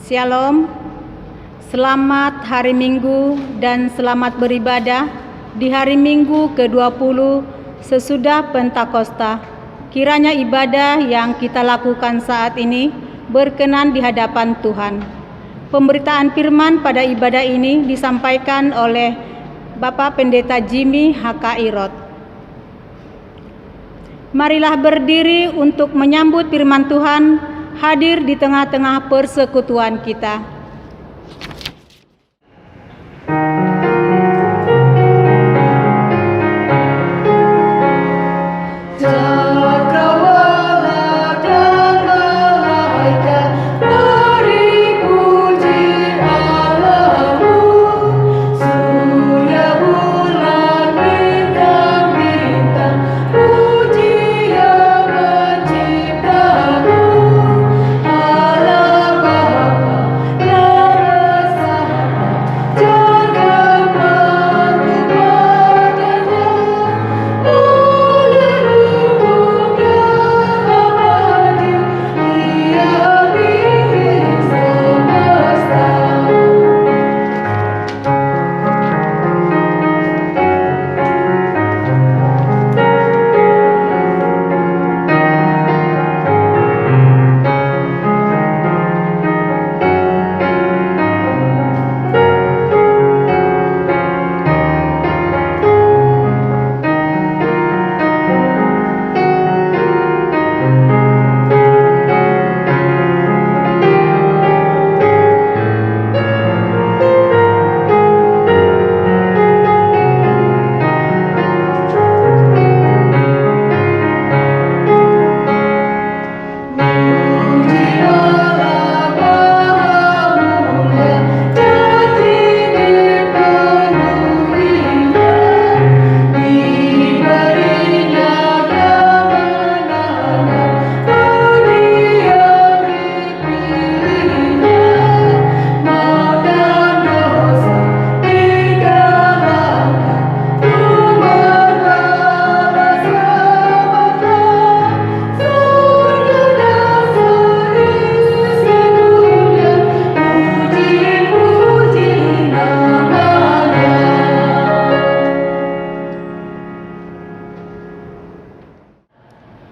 Shalom, selamat hari Minggu dan selamat beribadah di hari Minggu ke-20 sesudah Pentakosta. Kiranya ibadah yang kita lakukan saat ini berkenan di hadapan Tuhan. Pemberitaan firman pada ibadah ini disampaikan oleh Bapak Pendeta Jimmy H.K. Roth. Marilah berdiri untuk menyambut firman Tuhan hadir di tengah-tengah persekutuan kita.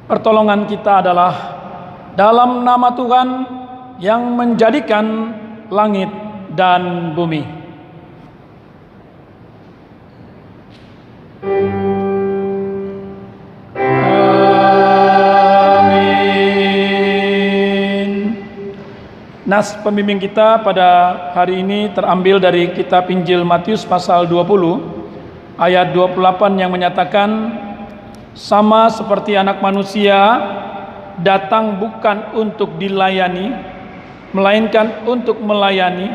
Pertolongan kita adalah dalam nama Tuhan yang menjadikan langit dan bumi. Amin. Nas pembimbing kita pada hari ini terambil dari kitab Injil Matius pasal 20 ayat 28 yang menyatakan, sama seperti anak manusia datang bukan untuk dilayani, melainkan untuk melayani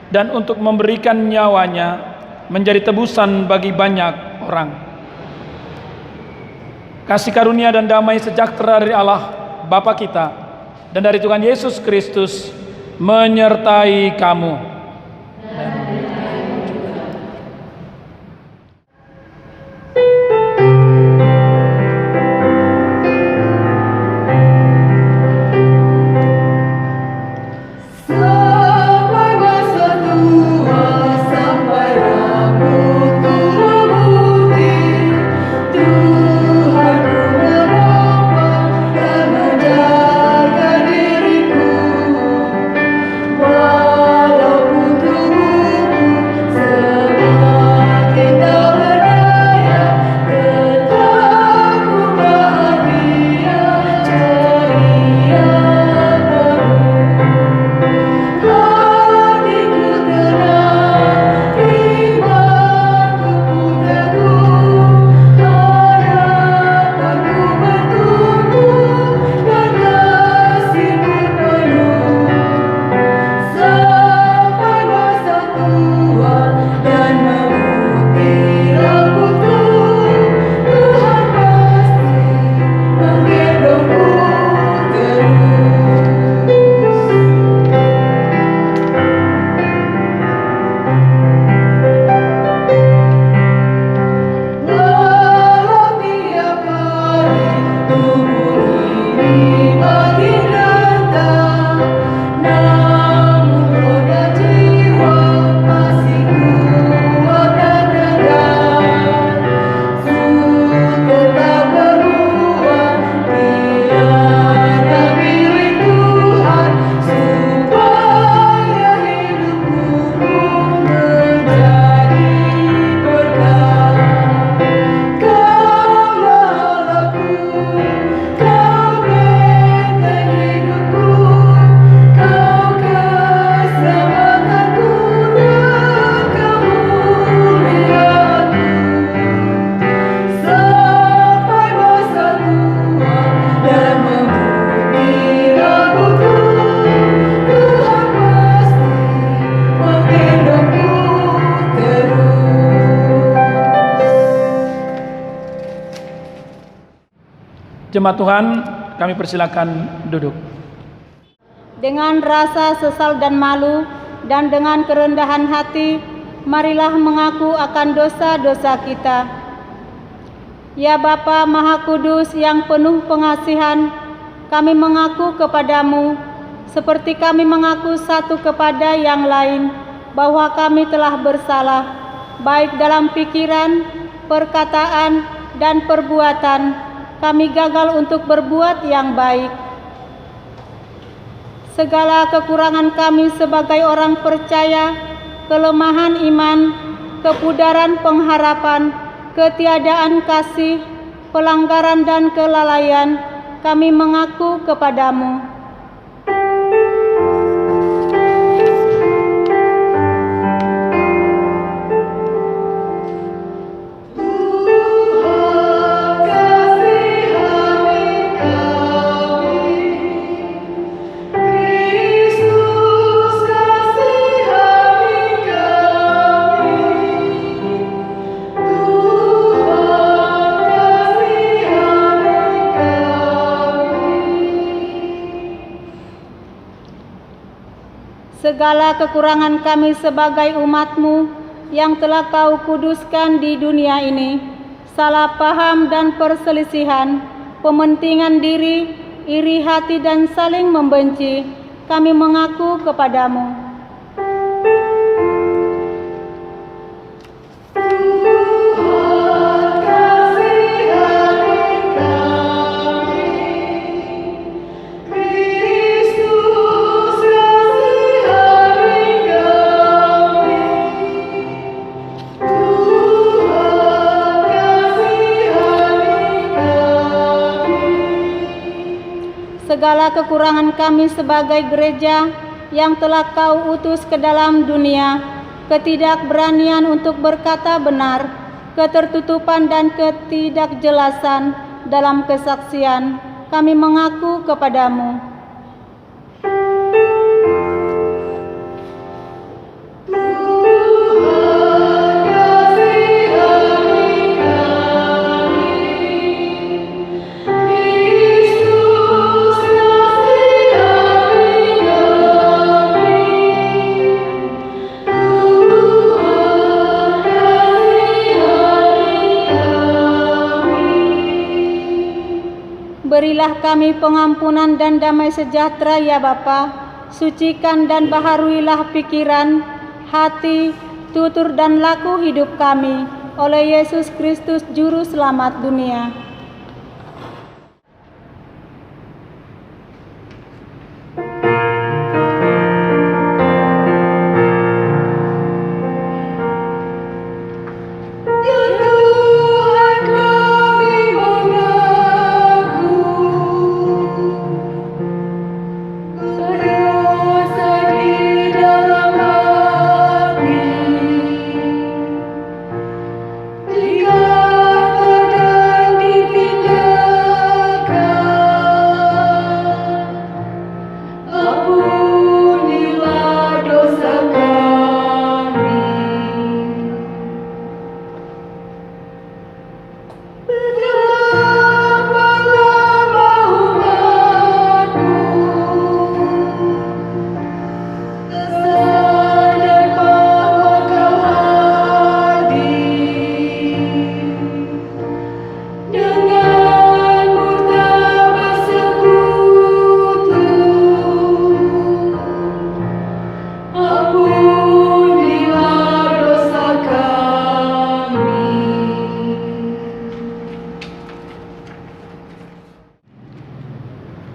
dan untuk memberikan nyawanya menjadi tebusan bagi banyak orang. Kasih karunia dan damai sejahtera dari Allah Bapa kita dan dari Tuhan Yesus Kristus menyertai kamu. Walau Jemaat Tuhan, kami persilakan duduk. Dengan rasa sesal dan malu dan dengan kerendahan hati, marilah mengaku akan dosa-dosa kita. Ya Bapa Maha Kudus yang penuh pengasihan, kami mengaku kepadamu, seperti kami mengaku satu kepada yang lain, bahwa kami telah bersalah, baik dalam pikiran, perkataan, dan perbuatan. Kami gagal untuk berbuat yang baik. Segala kekurangan kami sebagai orang percaya, kelemahan iman, kepudaran pengharapan, ketiadaan kasih, pelanggaran dan kelalaian, kami mengaku kepadamu. Segala kekurangan kami sebagai umat-Mu yang telah Kau kuduskan di dunia ini, salah paham dan perselisihan, pementingan diri, iri hati dan saling membenci, kami mengaku kepadamu. Segala kekurangan kami sebagai gereja yang telah Kau utus ke dalam dunia, ketidakberanian untuk berkata benar, ketertutupan dan ketidakjelasan dalam kesaksian, kami mengaku kepadamu. Berilah kami pengampunan dan damai sejahtera ya Bapa. Sucikan dan baharuilah pikiran, hati, tutur dan laku hidup kami oleh Yesus Kristus Juru Selamat dunia.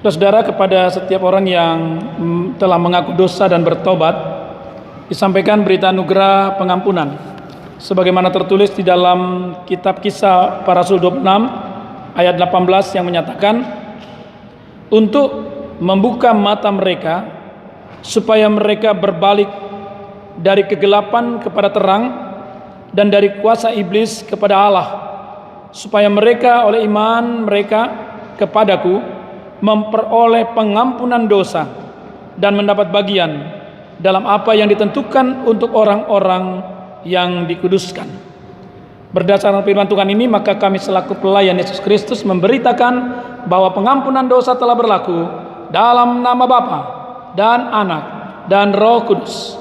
Saudara, kepada setiap orang yang telah mengaku dosa dan bertobat, disampaikan berita anugerah pengampunan. Sebagaimana tertulis di dalam kitab Kisah Para Rasul 26 ayat 18 yang menyatakan, untuk membuka mata mereka supaya mereka berbalik dari kegelapan kepada terang dan dari kuasa iblis kepada Allah, supaya mereka oleh iman mereka kepadaku memperoleh pengampunan dosa dan mendapat bagian dalam apa yang ditentukan untuk orang-orang yang dikuduskan. Berdasarkan firman Tuhan ini, maka kami selaku pelayan Yesus Kristus memberitakan bahwa pengampunan dosa telah berlaku dalam nama Bapa dan Anak dan Roh Kudus.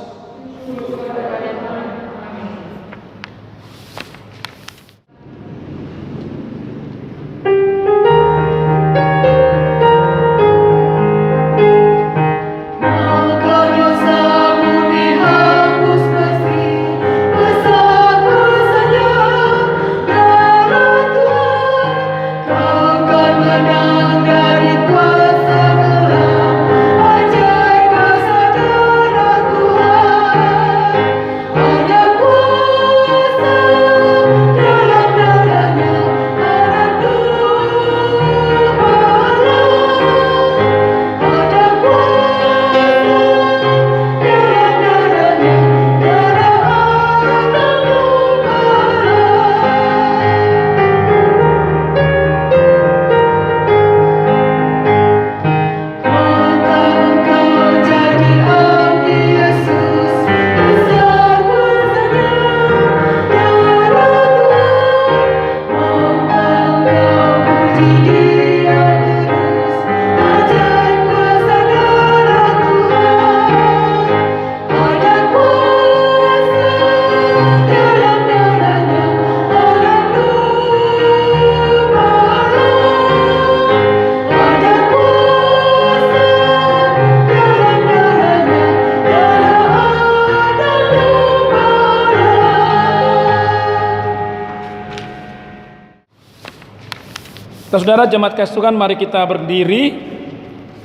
Saudara jemaat kasih Tuhan, mari kita berdiri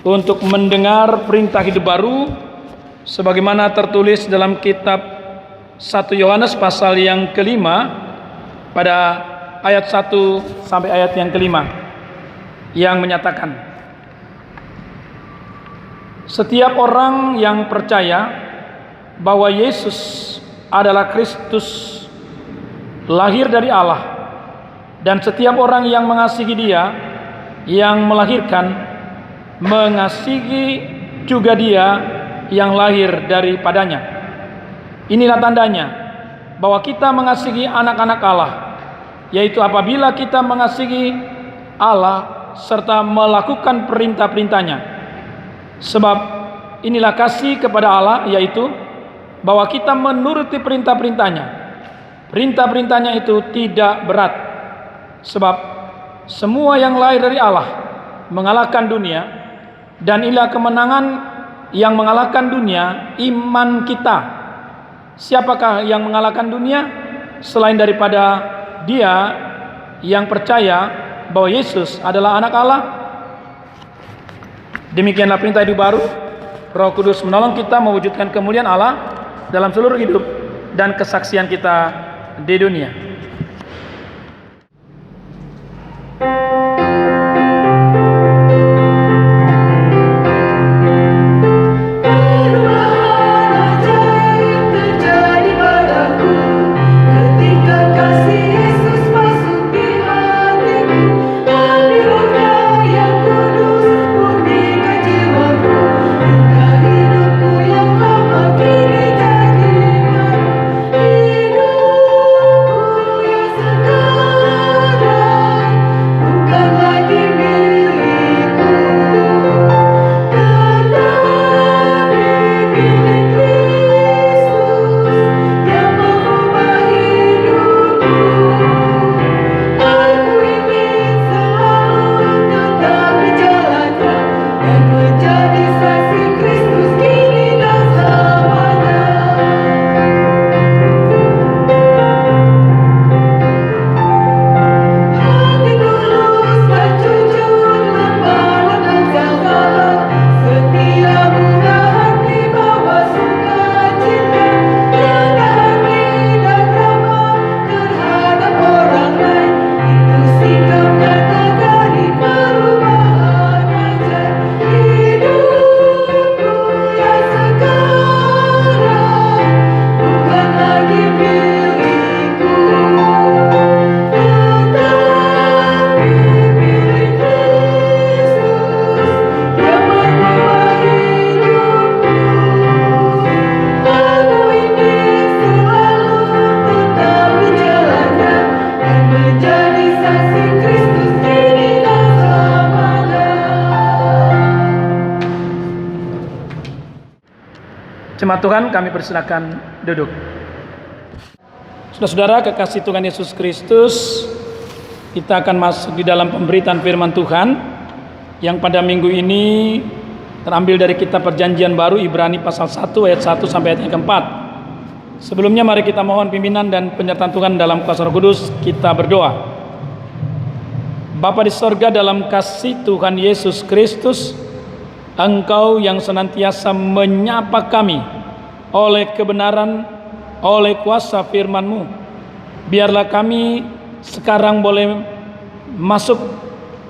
untuk mendengar perintah hidup baru sebagaimana tertulis dalam kitab 1 Yohanes pasal yang kelima pada ayat 1 sampai ayat yang kelima yang menyatakan, setiap orang yang percaya bahwa Yesus adalah Kristus lahir dari Allah, dan setiap orang yang mengasihi Dia yang melahirkan, mengasihi juga Dia yang lahir daripadanya. Inilah tandanya bahwa kita mengasihi anak-anak Allah, yaitu apabila kita mengasihi Allah serta melakukan perintah-perintahnya. Sebab inilah kasih kepada Allah, yaitu bahwa kita menuruti perintah-perintahnya. Perintah-perintahnya itu tidak berat, sebab semua yang lahir dari Allah mengalahkan dunia, dan inilah kemenangan yang mengalahkan dunia, iman kita. Siapakah yang mengalahkan dunia selain daripada dia yang percaya bahwa Yesus adalah anak Allah? Demikianlah perintah hidup baru. Roh Kudus menolong kita mewujudkan kemuliaan Allah dalam seluruh hidup dan kesaksian kita di dunia. Jemaat Tuhan, kami persilakan duduk. Saudara-saudara kekasih Tuhan Yesus Kristus, kita akan masuk di dalam pemberitaan firman Tuhan yang pada minggu ini terambil dari kitab Perjanjian Baru Ibrani pasal 1 ayat 1 sampai ayat yang keempat. Sebelumnya mari kita mohon pimpinan dan penyertaan Tuhan dalam kuasa Roh Kudus. Kita berdoa. Bapa di sorga, dalam kasih Tuhan Yesus Kristus, Engkau yang senantiasa menyapa kami oleh kebenaran, oleh kuasa firman-Mu. Biarlah kami sekarang boleh masuk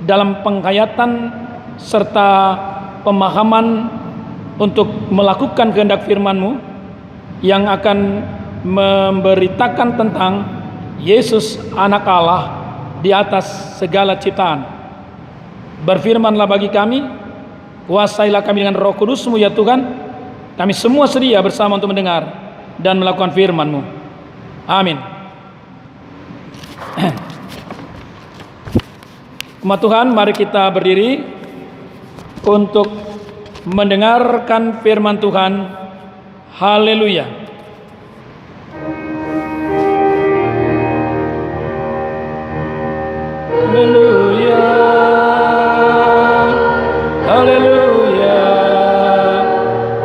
dalam penghayatan serta pemahaman untuk melakukan kehendak firman-Mu yang akan memberitakan tentang Yesus anak Allah di atas segala ciptaan. Berfirmanlah bagi kami, kuasailah kami dengan Roh Kudus-Mu ya Tuhan. Kami semua sedia bersama untuk mendengar dan melakukan firman-Mu. Amin. Umat Tuhan, mari kita berdiri untuk mendengarkan firman Tuhan. Haleluya. Haleluya. Haleluya.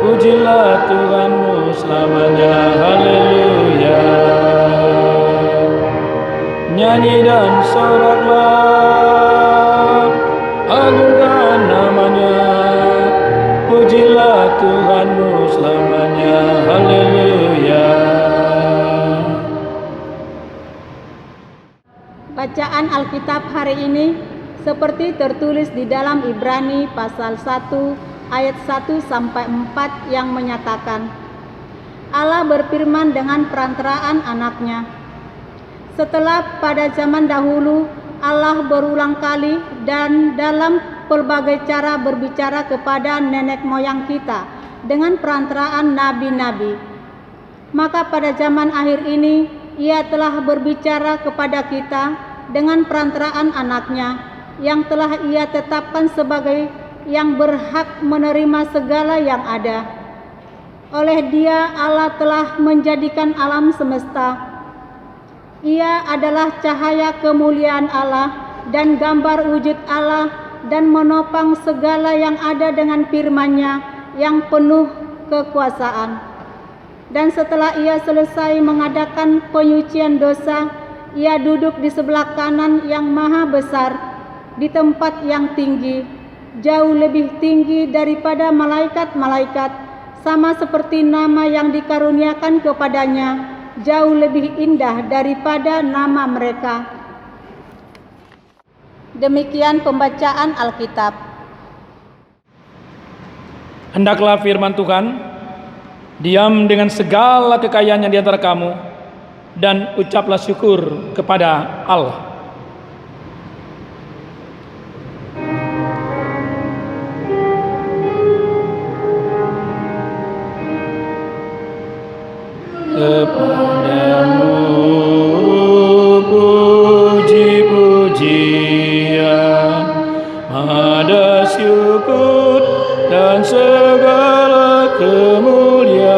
Pujilah Tuhanmu selamanya. Haleluya. Nyanyi dan soraklah, agungkan namanya. Pujilah Tuhanmu selamanya. Haleluya. Bacaan Alkitab hari ini seperti tertulis di dalam Ibrani pasal 1 ayat 1 sampai 4 yang menyatakan, Allah berfirman dengan perantaraan anaknya. Setelah pada zaman dahulu Allah berulang kali dan dalam pelbagai cara berbicara kepada nenek moyang kita dengan perantaraan nabi-nabi. Maka pada zaman akhir ini Ia telah berbicara kepada kita dengan perantaraan anaknya yang telah Ia tetapkan sebagai yang berhak menerima segala yang ada. Oleh Dia Allah telah menjadikan alam semesta. Ia adalah cahaya kemuliaan Allah dan gambar wujud Allah dan menopang segala yang ada dengan firman-Nya yang penuh kekuasaan. Dan setelah Ia selesai mengadakan penyucian dosa, Ia duduk di sebelah kanan yang maha besar di tempat yang tinggi, jauh lebih tinggi daripada malaikat-malaikat, sama seperti nama yang dikaruniakan kepadanya jauh lebih indah daripada nama mereka. Demikian pembacaan Alkitab. Hendaklah firman Tuhan diam dengan segala kekayaannya di antara kamu, dan ucaplah syukur kepada Allah. Kepadamu puji-pujian, ada syukur dan segala kemuliaan,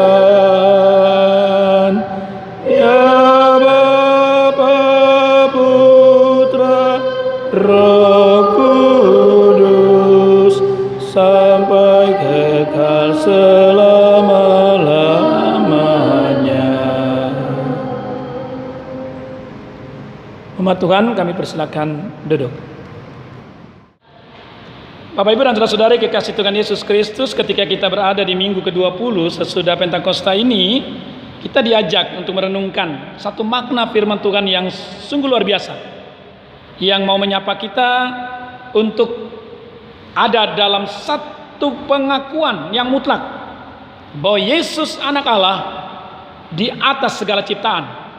ya Bapa, Putra, Roh Kudus, sampai kekal selama-lamanya. Umat Tuhan, kami persilakan duduk. Bapak Ibu dan saudara-saudari kekasih Tuhan Yesus Kristus, ketika kita berada di minggu ke-20 sesudah Pentakosta ini, kita diajak untuk merenungkan satu makna firman Tuhan yang sungguh luar biasa, yang mau menyapa kita untuk ada dalam satu pengakuan yang mutlak bahwa Yesus anak Allah di atas segala ciptaan.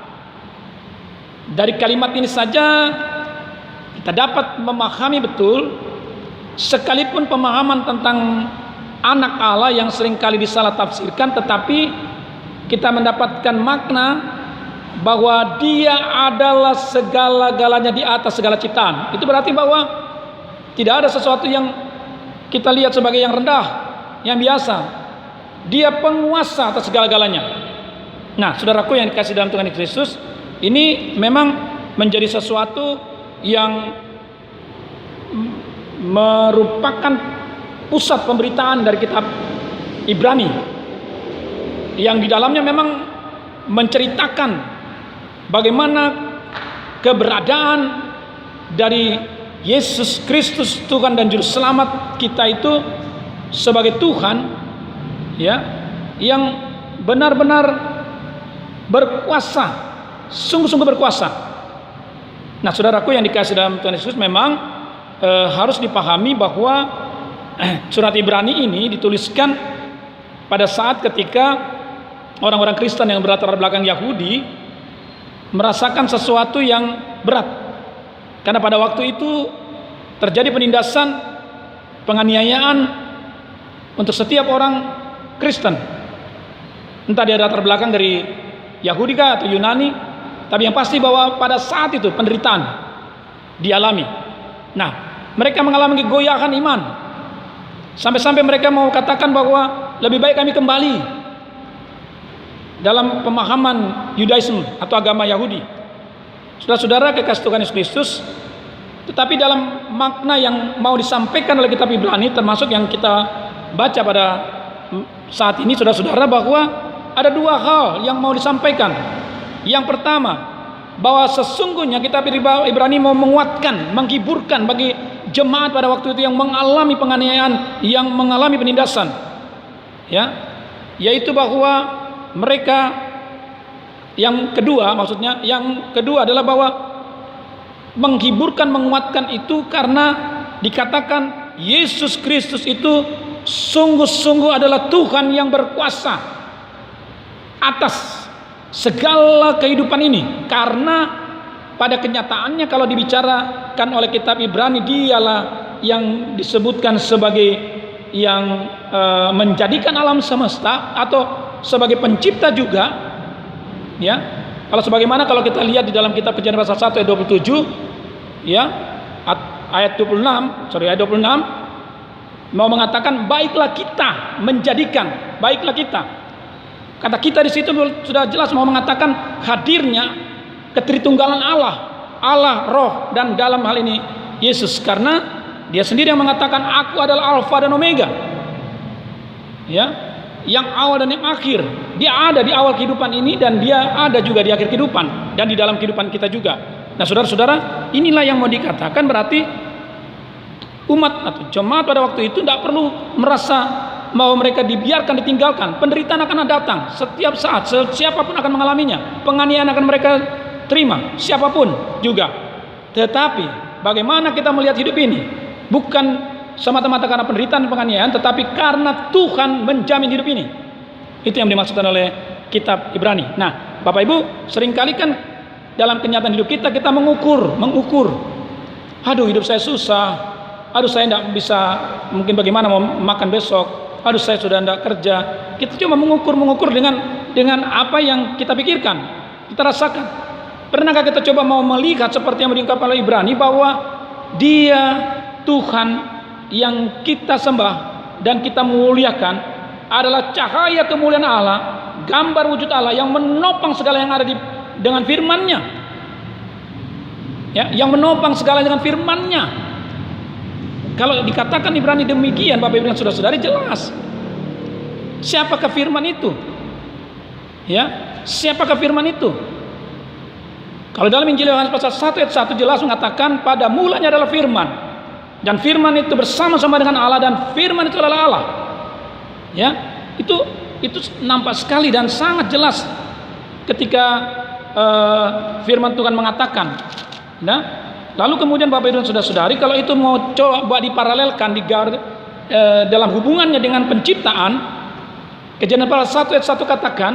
Dari kalimat ini saja kita dapat memahami betul, sekalipun pemahaman tentang anak Allah yang seringkali disalah tafsirkan, tetapi kita mendapatkan makna bahwa Dia adalah segala-galanya di atas segala ciptaan. Itu berarti bahwa tidak ada sesuatu yang kita lihat sebagai yang rendah, yang biasa. Dia penguasa atas segala-galanya. Nah, saudaraku yang dikasih dalam Tuhan Yesus, ini memang menjadi sesuatu yang merupakan pusat pemberitaan dari kitab Ibrani, yang di dalamnya memang menceritakan bagaimana keberadaan dari Yesus Kristus, Tuhan dan Juru Selamat kita itu sebagai Tuhan, ya, yang benar-benar berkuasa, sungguh-sungguh berkuasa. Nah, saudaraku yang dikasih dalam Tuhan Yesus, memang harus dipahami bahwa surat Ibrani ini dituliskan pada saat ketika orang-orang Kristen yang berlatar belakang Yahudi merasakan sesuatu yang berat, karena pada waktu itu terjadi penindasan, penganiayaan untuk setiap orang Kristen, entah dia latar belakang dari Yahudi kah atau Yunani, tapi yang pasti bahwa pada saat itu penderitaan dialami. Nah, mereka mengalami kegoyahan iman, sampai-sampai mereka mau katakan bahwa lebih baik kami kembali dalam pemahaman Yudaisme atau agama Yahudi. Saudara-saudara kekasih Tuhan Yesus Kristus, tetapi dalam makna yang mau disampaikan oleh kitab Ibrani, termasuk yang kita baca pada saat ini, saudara-saudara, bahwa ada dua hal yang mau disampaikan. Yang pertama, bahwa sesungguhnya kitab Ibrani mau menguatkan, menghiburkan bagi jemaat pada waktu itu yang mengalami penganiayaan, yang mengalami penindasan, ya, yaitu bahwa mereka, yang kedua adalah bahwa menghiburkan, menguatkan itu karena dikatakan Yesus Kristus itu sungguh-sungguh adalah Tuhan yang berkuasa atas segala kehidupan ini. Karena pada kenyataannya kalau dibicarakan oleh kitab Ibrani, dialah yang disebutkan sebagai yang menjadikan alam semesta atau sebagai pencipta juga, ya. Kalau sebagaimana kalau kita lihat di dalam kitab Kejadian pasal 1 ayat 27, ya, ayat 26 mau mengatakan baiklah kita menjadikan, baiklah kita. Kata kita di situ sudah jelas mau mengatakan hadirnya ketritunggalan Allah, Allah Roh, dan dalam hal ini Yesus, karena Dia sendiri yang mengatakan aku adalah Alfa dan Omega, ya, yang awal dan yang akhir. Dia ada di awal kehidupan ini dan Dia ada juga di akhir kehidupan dan di dalam kehidupan kita juga. Nah, saudara-saudara, inilah yang mau dikatakan berarti umat atau jemaat pada waktu itu tidak perlu merasa bahwa mereka dibiarkan, ditinggalkan. Penderitaan akan datang setiap saat, siapapun akan mengalaminya. Penganiayaan akan mereka terima, siapapun juga. Tetapi bagaimana kita melihat hidup ini? Bukan semata-mata karena penderitaan dan penganiayaan, tetapi karena Tuhan menjamin hidup ini. Itu yang dimaksudkan oleh kitab Ibrani. Nah, Bapak Ibu, seringkali kan dalam kenyataan hidup kita mengukur. Aduh, hidup saya susah. Aduh, saya tidak bisa, mungkin bagaimana mau makan besok. Aduh, saya sudah tidak kerja. Kita cuma mengukur dengan apa yang kita pikirkan, kita rasakan. Pernahkah kita coba mau melihat seperti yang diungkapkan oleh Ibrani, bahwa Dia Tuhan yang kita sembah dan kita muliakan adalah cahaya kemuliaan Allah, gambar wujud Allah yang menopang segala yang ada dengan firman-Nya, ya, yang menopang segala dengan firman-Nya. Kalau dikatakan Ibrani demikian, Bapak Ibu dan saudara-saudari, jelas siapakah firman itu, ya, siapakah firman itu. Kalau dalam Injil Yohanes pasal 1 ayat 1 jelas mengatakan pada mulanya adalah firman, dan firman itu bersama-sama dengan Allah, dan firman itu adalah Allah. Ya, itu nampak sekali dan sangat jelas ketika firman Tuhan mengatakan. Nah, lalu kemudian Bapak Ibu dan saudara-saudari, kalau itu mau coba diparalelkan dalam hubungannya dengan penciptaan, Kejadian pasal 1 ayat 1 katakan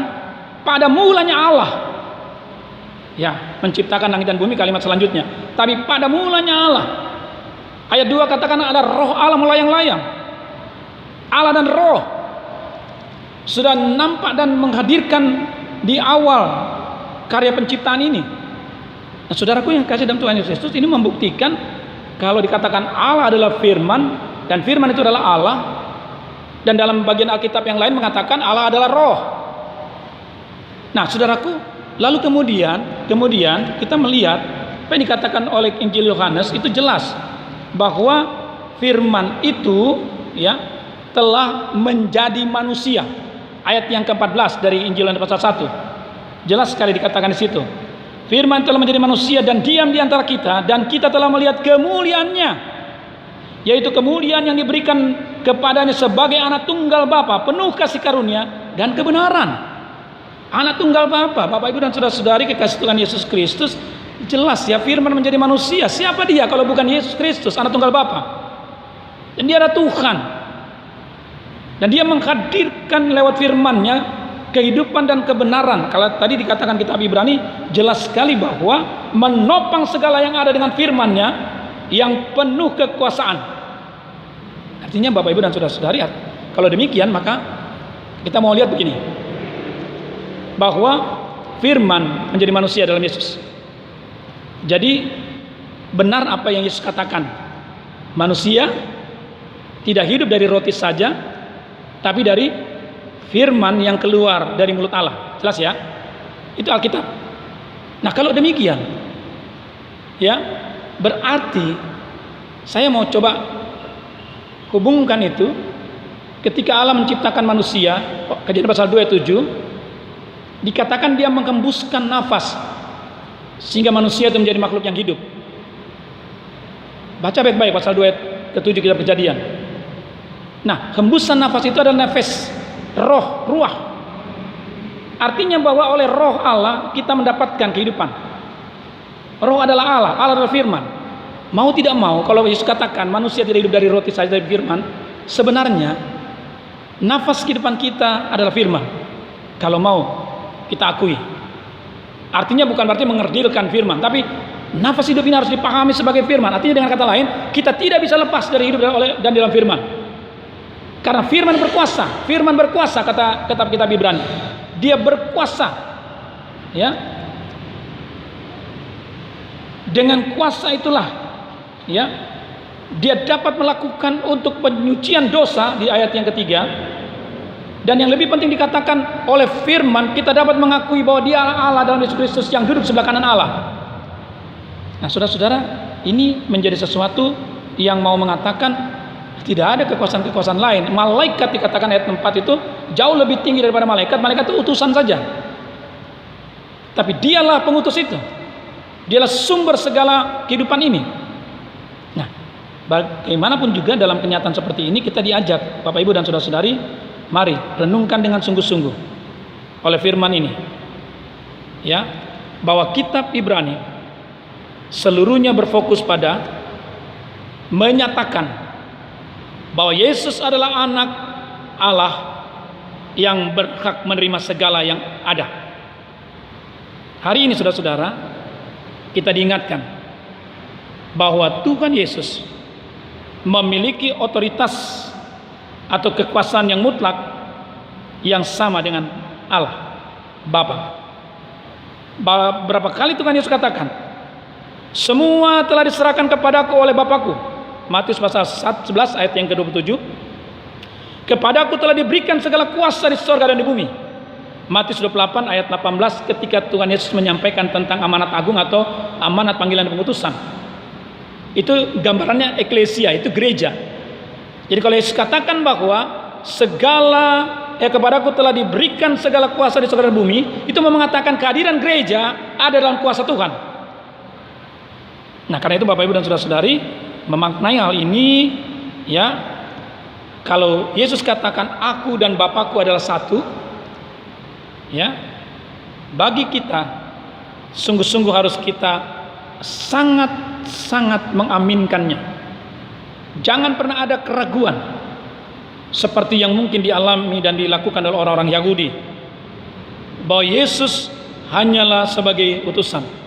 pada mulanya Allah, ya, menciptakan langit dan bumi, kalimat selanjutnya. Tapi pada mulanya Allah. Ayat 2 katakan ada roh Allah melayang-layang. Allah dan roh sudah nampak dan menghadirkan di awal karya penciptaan ini. Nah, saudaraku yang kasih dalam Tuhan Yesus Kristus, ini membuktikan kalau dikatakan Allah adalah firman dan firman itu adalah Allah, Dan dalam bagian Alkitab yang lain mengatakan Allah adalah roh. Nah, saudaraku, lalu kemudian kita melihat apa yang dikatakan oleh Injil Yohanes itu jelas bahwa firman itu ya telah menjadi manusia. Ayat yang ke-14 dari Injil Yohanes pasal 1. Jelas sekali dikatakan di situ. Firman telah menjadi manusia dan diam di antara kita, dan kita telah melihat kemuliaannya, yaitu kemuliaan yang diberikan kepadanya sebagai anak tunggal Bapa, penuh kasih karunia dan kebenaran. Anak tunggal Bapa, Bapak Ibu dan saudara-saudari kekasih Tuhan Yesus Kristus, jelas ya firman menjadi manusia. Siapa dia kalau bukan Yesus Kristus, anak tunggal Bapa? Dan dia adalah Tuhan. Dan dia menghadirkan lewat firman-Nya kehidupan dan kebenaran. Kalau tadi dikatakan kitab Ibrani, jelas sekali bahwa menopang segala yang ada dengan firman-Nya yang penuh kekuasaan. Artinya Bapak Ibu dan saudara-saudari, kalau demikian maka kita mau lihat begini, bahwa firman menjadi manusia dalam Yesus. Jadi benar apa yang Yesus katakan, manusia tidak hidup dari roti saja, tapi dari firman yang keluar dari mulut Allah. Jelas ya? Itu Alkitab. Nah, kalau demikian ya, berarti saya mau coba hubungkan itu ketika Allah menciptakan manusia, Kejadian pasal 2 ayat 7, dikatakan dia menghembuskan nafas sehingga manusia itu menjadi makhluk yang hidup. Baca baik-baik pasal 2 ayat ke-7 kitab Kejadian. Nah, hembusan nafas itu adalah nafas roh, ruah. Artinya bahwa oleh roh Allah kita mendapatkan kehidupan. Roh adalah Allah, Allah adalah firman. Mau tidak mau, kalau Yesus katakan manusia tidak hidup dari roti saja, dari firman, sebenarnya nafas kehidupan kita adalah firman. Kalau mau kita akui. Artinya bukan berarti mengerdilkan firman, tapi nafas hidup ini harus dipahami sebagai firman. Artinya dengan kata lain, kita tidak bisa lepas dari hidup dan dalam firman. Karena firman berkuasa, kata kitab Ibrani. Dia berkuasa. Ya. Dengan kuasa itulah ya, dia dapat melakukan untuk penyucian dosa di ayat yang ketiga. Dan yang lebih penting dikatakan oleh firman kita dapat mengakui bahwa dia Allah dalam Yesus Kristus yang duduk sebelah kanan Allah. Nah, saudara-saudara, ini menjadi sesuatu yang mau mengatakan tidak ada kekuasaan-kekuasaan lain. Malaikat dikatakan ayat 4 itu jauh lebih tinggi daripada malaikat. Malaikat itu utusan saja. Tapi dialah pengutus itu. Dialah sumber segala kehidupan ini. Nah, bagaimanapun juga dalam kenyataan seperti ini kita diajak, Bapak Ibu dan saudara-saudari, mari renungkan dengan sungguh-sungguh oleh firman ini. Ya, bahwa kitab Ibrani seluruhnya berfokus pada menyatakan bahwa Yesus adalah anak Allah yang berhak menerima segala yang ada. Hari ini saudara-saudara, kita diingatkan bahwa Tuhan Yesus memiliki otoritas atau kekuasaan yang mutlak yang sama dengan Allah Bapa. Berapa kali Tuhan Yesus katakan, semua telah diserahkan kepadaku oleh Bapakku. Matius pasal 11 ayat yang ke-27. Kepadaku telah diberikan segala kuasa di surga dan di bumi. Matius 28 ayat 18 ketika Tuhan Yesus menyampaikan tentang amanat agung atau amanat panggilan dan pengutusan. Itu gambarannya eklesia, itu gereja. Jadi kalau Yesus katakan bahwa kepadaku telah diberikan segala kuasa di surga dan bumi, itu mengatakan kehadiran gereja ada dalam kuasa Tuhan. Nah, karena itu Bapak Ibu dan saudara-saudari, memaknai hal ini ya, kalau Yesus katakan aku dan Bapakku adalah satu, ya, bagi kita sungguh-sungguh harus kita sangat-sangat mengaminkannya. Jangan pernah ada keraguan seperti yang mungkin dialami dan dilakukan oleh orang-orang Yahudi, bahwa Yesus hanyalah sebagai utusan.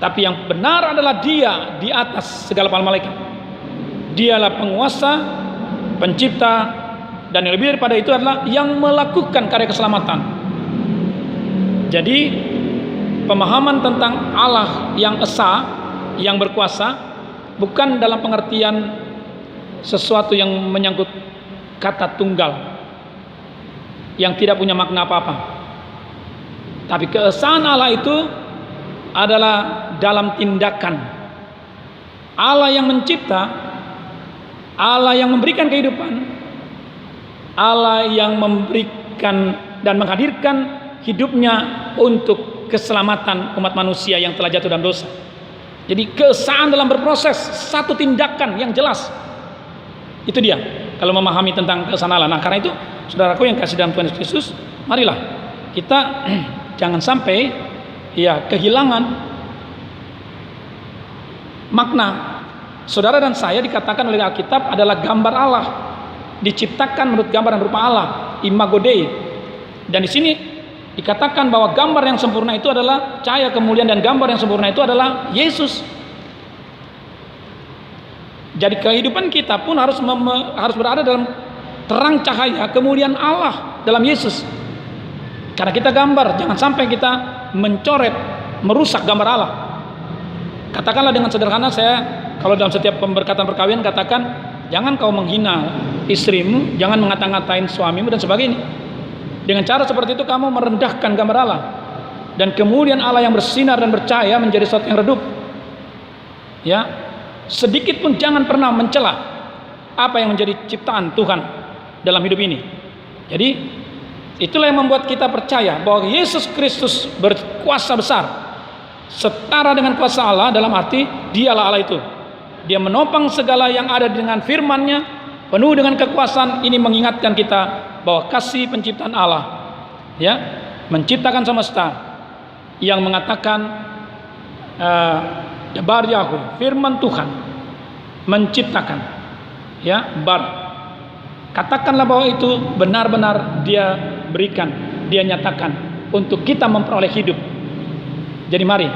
Tapi yang benar adalah dia di atas segala para malaikat. Dialah penguasa, pencipta, dan yang lebih daripada itu adalah yang melakukan karya keselamatan. Jadi pemahaman tentang Allah yang esa, yang berkuasa, bukan dalam pengertian sesuatu yang menyangkut kata tunggal yang tidak punya makna apa-apa. Tapi keesaan Allah itu adalah dalam tindakan. Allah yang mencipta, Allah yang memberikan kehidupan, Allah yang memberikan dan menghadirkan hidupnya untuk keselamatan umat manusia yang telah jatuh dalam dosa. Jadi keesaan dalam berproses, satu tindakan yang jelas. Itu dia kalau memahami tentang keesaan Allah. Nah, karena itu saudaraku yang kasih dalam Tuhan Yesus Kristus, marilah kita jangan sampai kehilangan makna. Saudara dan saya dikatakan oleh Alkitab adalah gambar Allah, diciptakan menurut gambar dan rupa Allah, imago Dei. Dan di sini dikatakan bahwa gambar yang sempurna itu adalah cahaya kemuliaan, dan gambar yang sempurna itu adalah Yesus. Jadi kehidupan kita pun harus berada dalam terang cahaya kemuliaan Allah dalam Yesus. Karena kita gambar, jangan sampai kita mencoret, merusak gambar Allah. Katakanlah dengan sederhana, saya kalau dalam setiap pemberkatan perkawinan katakan, jangan kau menghina istrimu, jangan mengata-ngatain suamimu dan sebagainya. Dengan cara seperti itu kamu merendahkan gambar Allah, dan kemudian Allah yang bersinar dan bercahaya menjadi sesuatu yang redup. Ya, sedikit pun jangan pernah mencela apa yang menjadi ciptaan Tuhan dalam hidup ini. Jadi itulah yang membuat kita percaya bahwa Yesus Kristus berkuasa besar, setara dengan kuasa Allah, dalam arti dialah Allah itu. Dia menopang segala yang ada dengan firman-Nya, penuh dengan kekuasaan. Ini mengingatkan kita bahwa kasih penciptaan Allah, menciptakan semesta, yang mengatakan Debar Yahweh, firman Tuhan menciptakan, bar. Katakanlah bahwa itu benar-benar Dia berikan, Dia nyatakan untuk kita memperoleh hidup. Jadi mari,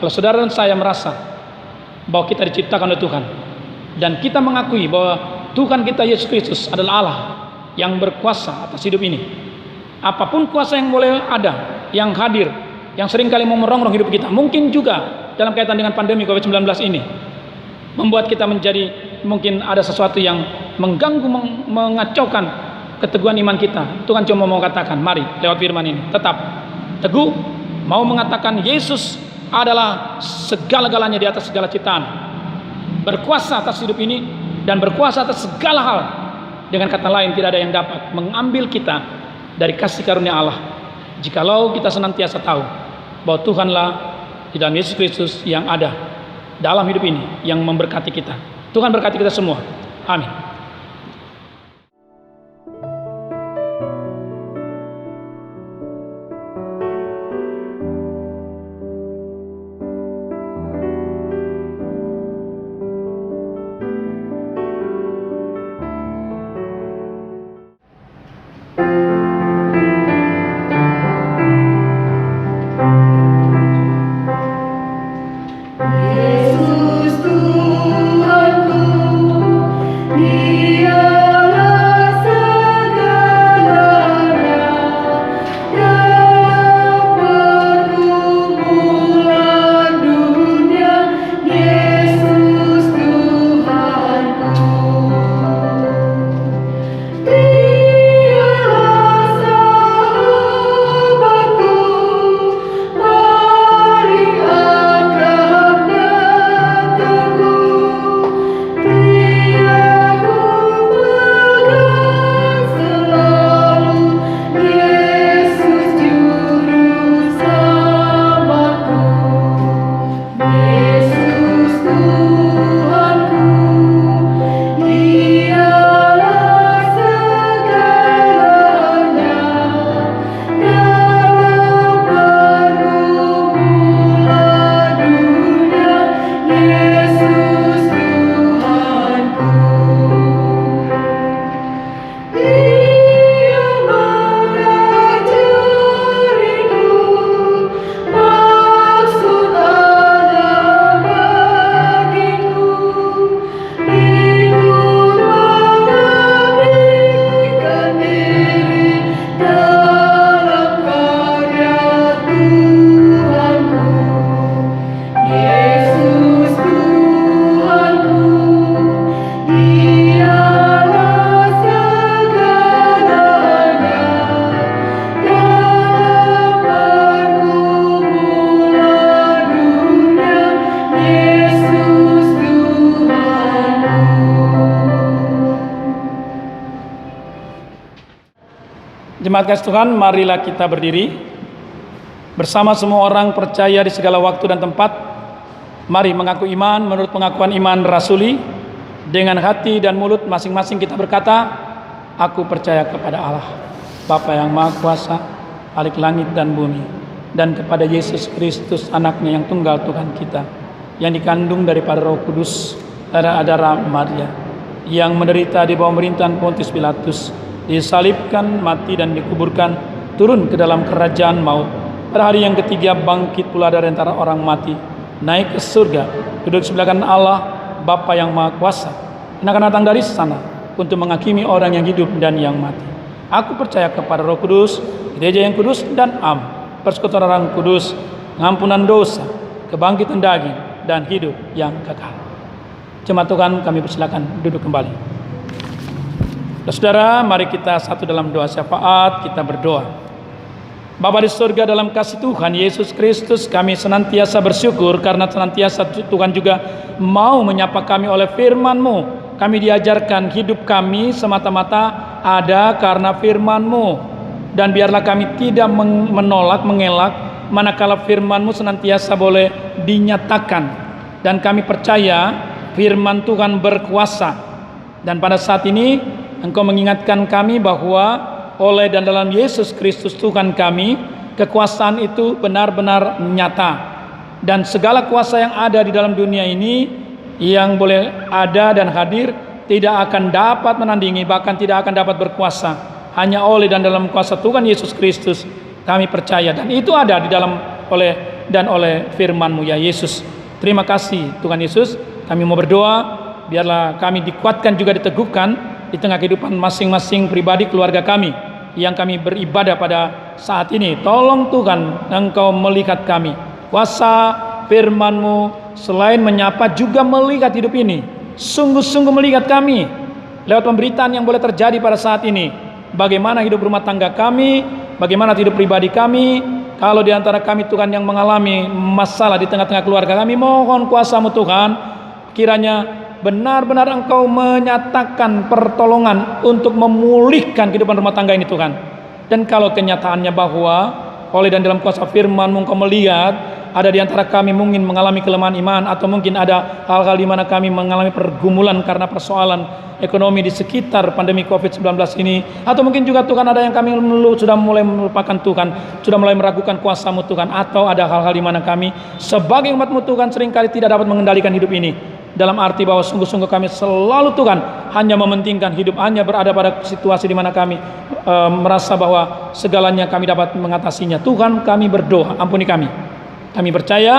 kalau saudara dan saya merasa bahwa kita diciptakan oleh Tuhan, dan kita mengakui bahwa Tuhan kita Yesus Kristus adalah Allah yang berkuasa atas hidup ini, apapun kuasa yang boleh ada, yang hadir, yang seringkali mau merongrong hidup kita, mungkin juga dalam kaitan dengan pandemi COVID-19 ini, membuat kita menjadi, mungkin ada sesuatu yang mengganggu, mengacaukan keteguhan iman kita. Tuhan cuma mau katakan, mari lewat firman ini tetap teguh, mau mengatakan Yesus adalah segala-galanya di atas segala ciptaan, berkuasa atas hidup ini dan berkuasa atas segala hal. Dengan kata lain, tidak ada yang dapat mengambil kita dari kasih karunia Allah, jikalau kita senantiasa tahu bahwa Tuhanlah di dalam Yesus Kristus yang ada dalam hidup ini, yang memberkati kita. Tuhan berkati kita semua. Amin. Yesus Tuhanku, Terima kasih Tuhan, marilah kita berdiri bersama semua orang percaya di segala waktu dan tempat. Mari mengaku iman menurut pengakuan iman rasuli. Dengan hati dan mulut masing-masing kita berkata, aku percaya kepada Allah, Bapa yang Maha Kuasa, Khalik langit dan bumi, dan kepada Yesus Kristus anaknya yang tunggal Tuhan kita, yang dikandung daripada Roh Kudus, darah Maria, yang menderita di bawah pemerintahan Pontius Pilatus, disalibkan, mati dan dikuburkan, turun ke dalam kerajaan maut. Pada hari yang ketiga bangkit pula dari antara orang mati, naik ke surga, duduk sebelah kanan Allah Bapa yang Maha Kuasa, dan akan datang dari sana untuk menghakimi orang yang hidup dan yang mati. Aku percaya kepada Roh Kudus, gereja yang kudus dan persekutuan orang kudus, pengampunan dosa, kebangkitan daging, dan hidup yang kekal. Jemaat Tuhan, kami persilakan duduk kembali. Saudara, mari kita satu dalam doa syafaat, kita berdoa. Bapa di surga, dalam kasih Tuhan Yesus Kristus, kami senantiasa bersyukur karena senantiasa Tuhan juga mau menyapa kami oleh firman-Mu. Kami diajarkan hidup kami semata-mata ada karena firman-Mu. Dan biarlah kami tidak menolak, mengelak, manakala firman-Mu senantiasa boleh dinyatakan. Dan kami percaya firman Tuhan berkuasa. Dan pada saat ini Engkau mengingatkan kami bahwa oleh dan dalam Yesus Kristus Tuhan kami, kekuasaan itu benar-benar nyata. Dan segala kuasa yang ada di dalam dunia ini, yang boleh ada dan hadir, tidak akan dapat menandingi, bahkan tidak akan dapat berkuasa. Hanya oleh dan dalam kuasa Tuhan Yesus Kristus kami percaya. Dan itu ada di dalam oleh firman-Mu ya Yesus. Terima kasih Tuhan Yesus. Kami mau berdoa, biarlah kami dikuatkan juga diteguhkan di tengah kehidupan masing-masing pribadi keluarga kami yang kami beribadah pada saat ini. Tolong Tuhan Engkau melihat kami, kuasa firman-Mu selain menyapa juga melihat hidup ini, sungguh-sungguh melihat kami lewat pemberitaan yang boleh terjadi pada saat ini. Bagaimana hidup rumah tangga kami, bagaimana hidup pribadi kami. Kalau di antara kami Tuhan yang mengalami masalah di tengah-tengah keluarga kami, mohon kuasa-Mu Tuhan, kiranya benar-benar Engkau menyatakan pertolongan untuk memulihkan kehidupan rumah tangga ini Tuhan. Dan kalau kenyataannya bahwa oleh dan dalam kuasa firman-Mu Engkau melihat ada di antara kami mungkin mengalami kelemahan iman, atau mungkin ada hal-hal di mana kami mengalami pergumulan karena persoalan ekonomi di sekitar pandemi COVID-19 ini, atau mungkin juga Tuhan ada yang kami sudah mulai melupakan Tuhan, sudah mulai meragukan kuasa-Mu Tuhan, atau ada hal-hal di mana kami sebagai umat-Mu Tuhan seringkali tidak dapat mengendalikan hidup ini. Dalam arti bahwa sungguh-sungguh kami selalu Tuhan hanya mementingkan hidup, hanya berada pada situasi di mana kami merasa bahwa segalanya kami dapat mengatasinya. Tuhan, kami berdoa, ampuni kami. Kami percaya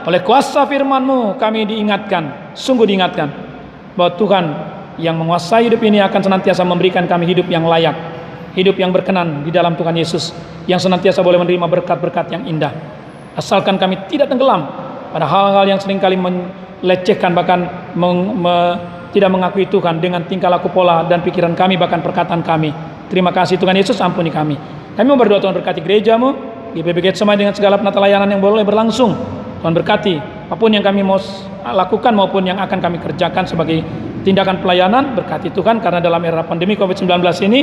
oleh kuasa firman-Mu kami diingatkan, sungguh diingatkan bahwa Tuhan yang menguasai hidup ini akan senantiasa memberikan kami hidup yang layak, hidup yang berkenan di dalam Tuhan Yesus, yang senantiasa boleh menerima berkat-berkat yang indah. Asalkan kami tidak tenggelam pada hal-hal yang seringkali melecehkan, bahkan tidak mengakui Tuhan dengan tingkah laku, pola dan pikiran kami, bahkan perkataan kami. Terima kasih Tuhan Yesus, ampuni kami. Kami mau berdoa Tuhan berkati gereja-Mu di PBG Semai dengan segala penata layanan yang boleh berlangsung. Tuhan berkati apapun yang kami mau lakukan maupun yang akan kami kerjakan sebagai tindakan pelayanan. Berkati Tuhan, karena dalam era pandemi COVID-19 ini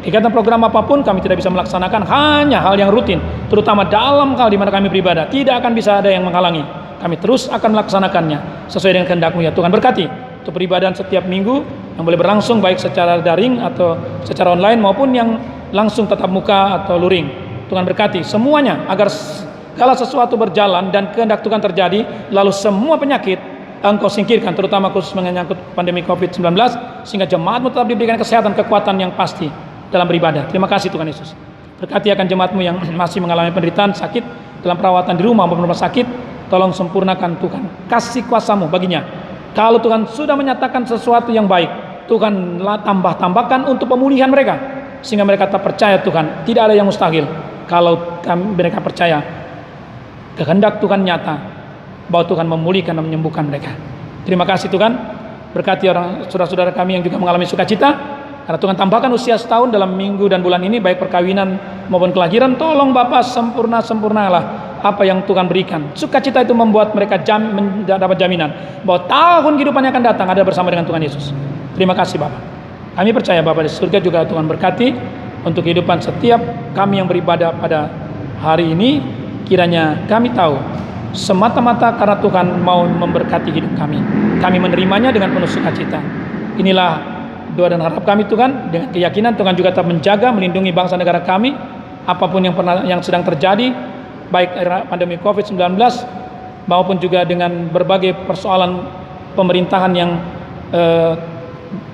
kegiatan program apapun kami tidak bisa melaksanakan, hanya hal yang rutin, terutama dalam hal di mana kami beribadah. Tidak akan bisa ada yang menghalangi. Kami terus akan melaksanakannya sesuai dengan kehendak-Mu ya Tuhan. Berkati untuk peribadahan setiap minggu yang boleh berlangsung baik secara daring atau secara online maupun yang langsung tatap muka atau luring. Tuhan berkati semuanya agar segala sesuatu berjalan dan kehendak Tuhan terjadi, lalu semua penyakit Engkau singkirkan, terutama khusus menyangkut pandemi COVID-19, sehingga jemaat-Mu tetap diberikan kesehatan, kekuatan yang pasti dalam beribadah. Terima kasih Tuhan Yesus. Berkati akan jemaat-Mu yang masih mengalami penderitaan, sakit dalam perawatan di rumah maupun rumah sakit. Tolong sempurnakan Tuhan, kasih kuasa-Mu baginya. Kalau Tuhan sudah menyatakan sesuatu yang baik, Tuhan tambahkan untuk pemulihan mereka, sehingga mereka tak percaya Tuhan, tidak ada yang mustahil. Kalau mereka percaya kehendak Tuhan nyata, bahwa Tuhan memulihkan dan menyembuhkan mereka. Terima kasih Tuhan. Berkati orang saudara-saudara kami yang juga mengalami sukacita, karena Tuhan tambahkan usia setahun dalam minggu dan bulan ini, baik perkawinan maupun kelahiran. Tolong Bapa, sempurnalah apa yang Tuhan berikan. Sukacita itu membuat mereka dapat jaminan bahwa tahun kehidupan yang akan datang ada bersama dengan Tuhan Yesus. Terima kasih Bapa. Kami percaya Bapa di surga juga Tuhan berkati untuk kehidupan setiap kami yang beribadah pada hari ini. Kiranya kami tahu semata-mata karena Tuhan mau memberkati hidup kami. Kami menerimanya dengan penuh sukacita. Inilah doa dan harap kami Tuhan, dengan keyakinan Tuhan juga tetap menjaga, melindungi bangsa negara kami, apapun yang sedang terjadi, baik era pandemi COVID-19 maupun juga dengan berbagai persoalan pemerintahan yang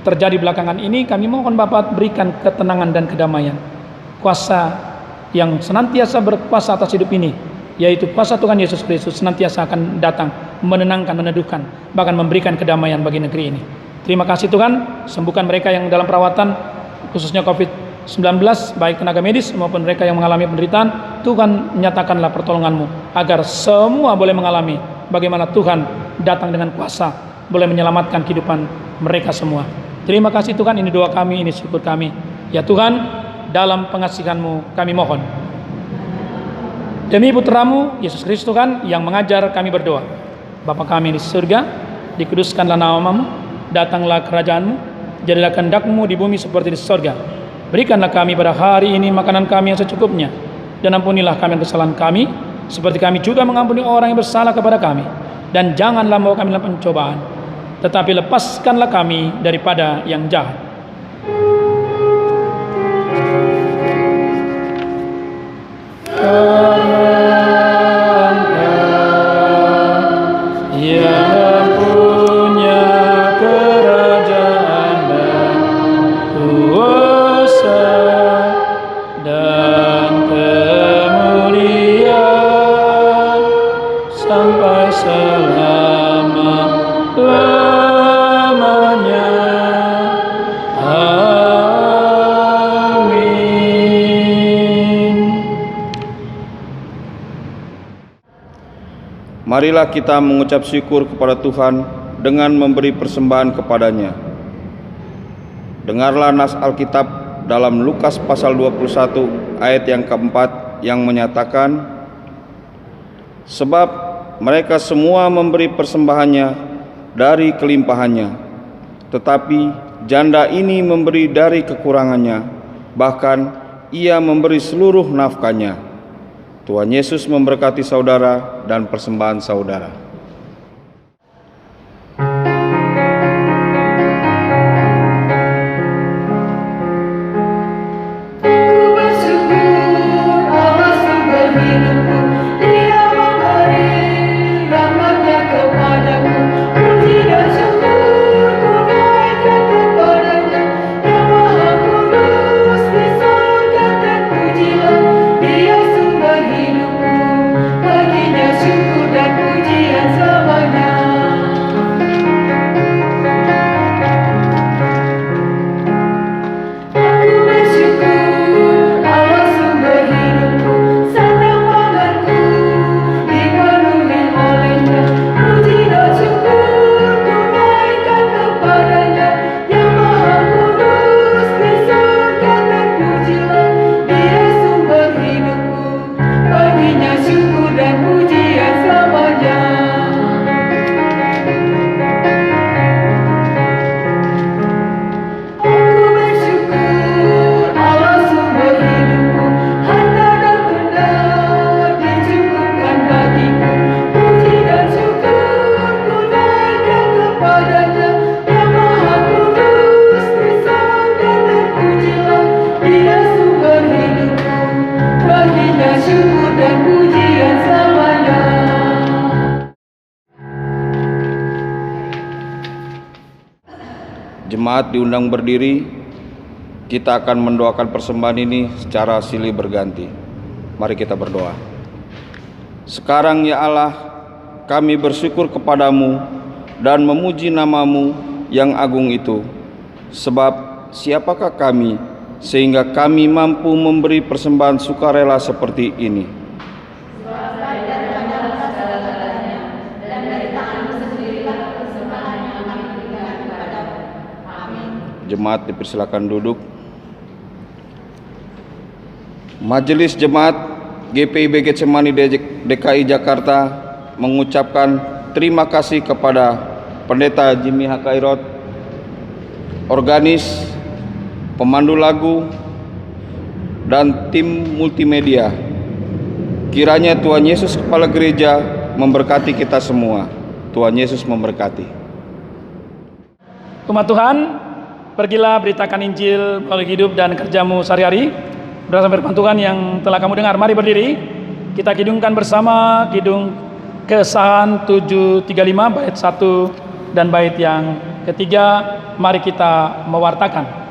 terjadi belakangan ini. Kami mohon Bapa berikan ketenangan dan kedamaian. Kuasa yang senantiasa berkuasa atas hidup ini, yaitu kuasa Tuhan Yesus Kristus, senantiasa akan datang menenangkan, meneduhkan, bahkan memberikan kedamaian bagi negeri ini. Terima kasih Tuhan, sembuhkan mereka yang dalam perawatan khususnya COVID-19, baik tenaga medis maupun mereka yang mengalami penderitaan. Tuhan, nyatakanlah pertolongan-Mu agar semua boleh mengalami bagaimana Tuhan datang dengan kuasa, boleh menyelamatkan kehidupan mereka semua. Terima kasih Tuhan, ini doa kami, ini syukur kami. Ya Tuhan, dalam pengasihan-Mu kami mohon. Demi Putra-Mu Yesus Kristus Tuhan yang mengajar kami berdoa. Bapa kami di surga, dikuduskanlah nama-Mu, datanglah kerajaan-Mu, jadilah kehendak-Mu di bumi seperti di surga. Berikanlah kami pada hari ini makanan kami yang secukupnya, dan ampunilah kami kesalahan kami, seperti kami juga mengampuni orang yang bersalah kepada kami. Dan janganlah membawa kami dalam pencobaan, tetapi lepaskanlah kami daripada yang jahat. Yang punya kerajaan dan kuasa dan kemuliaan sampai selama-lamanya. Marilah kita mengucap syukur kepada Tuhan dengan memberi persembahan kepadanya. Dengarlah nas Alkitab dalam Lukas pasal 21 ayat yang keempat yang menyatakan, sebab mereka semua memberi persembahannya dari kelimpahannya, tetapi janda ini memberi dari kekurangannya, bahkan ia memberi seluruh nafkahnya. Tuhan Yesus memberkati saudara dan persembahan saudara. Jemaat diundang berdiri. Kita akan mendoakan persembahan ini secara silih berganti. Mari kita berdoa. Sekarang ya Allah, kami bersyukur kepadamu dan memuji nama-Mu yang agung itu. Sebab siapakah kami sehingga kami mampu memberi persembahan sukarela seperti ini? Jemaat dipersilakan duduk. Majelis Jemaat GPIB Getsemani DKI Jakarta mengucapkan terima kasih kepada Pendeta Jimmy Hakairot, organis, pemandu lagu, dan tim multimedia. Kiranya Tuhan Yesus Kepala Gereja memberkati kita semua. Tuhan Yesus memberkati. Umat Tuhan, pergilah beritakan Injil melalui hidup dan kerjamu sehari-hari. Berdasarkan firman Tuhan yang telah kamu dengar, mari berdiri. Kita kidungkan bersama kidung Kesahan 735 bait 1 dan bait yang ketiga. Mari kita mewartakan.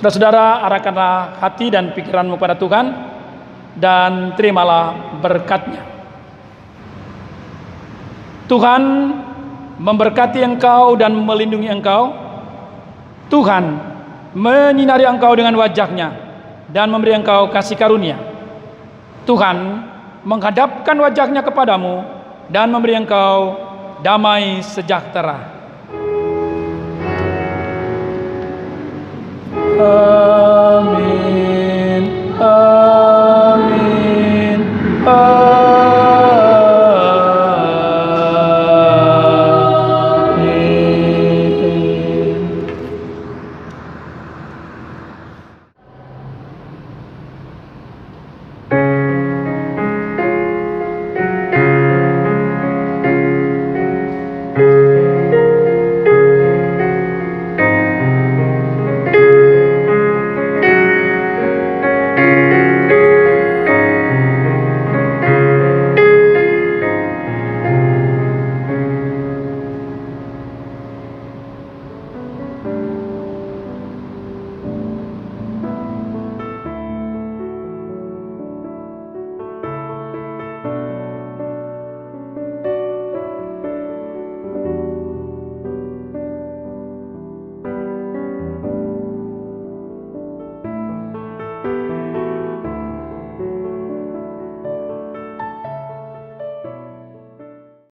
Saudara-saudara, arahkanlah hati dan pikiranmu pada Tuhan dan terimalah berkat-Nya. Tuhan memberkati engkau dan melindungi engkau. Tuhan menyinari engkau dengan wajah-Nya dan memberi engkau kasih karunia. Tuhan menghadapkan wajah-Nya kepadamu dan memberi engkau damai sejahtera.